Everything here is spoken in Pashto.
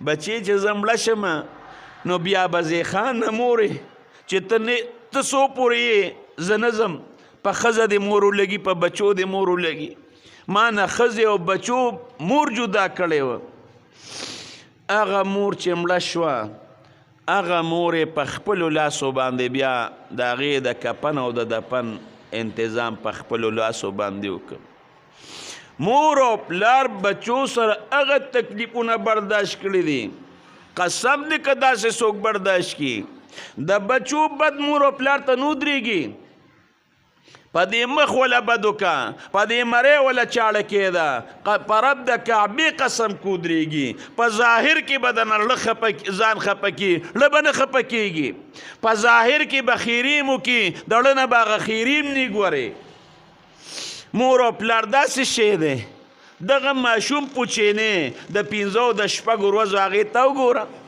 بچی چې زه مړه شمه نو بیا به زیخان نه مورې چې ته څو پورې یې زه نه ځم په ښځه د مور ولګي په بچو د مور ولګي ما نه ښځې او بچو مور جدا کړې وه هغه مور چې مړه شوه هغه مور یې په خپلو لاسو باندې بیا د هغې د کفن او د دفن انتظام په خپلو لاسو باندې وکړ مور او پلار بچو سره هغه تکلیفونه برداشت کړي دي قسم دې که داسې څوک برداشت کړي د بچو بد مور او پلار ته نو درېږي په دې مخ ولا بد وکړه په دې مرۍ ولا چاړه کېده په رب د کعبې قسم کو درېږي په ظاهر کې به د نه ځان خفه کړي له به نه خفه کېږي په ظاهر کې به خیریم وکړي د ړه نه به هغه خیریم نه ګورې مور او پلار داسې شی دی دغه ماشوم پوچینې د 15 او د 6 ورځو هغې ته وګوره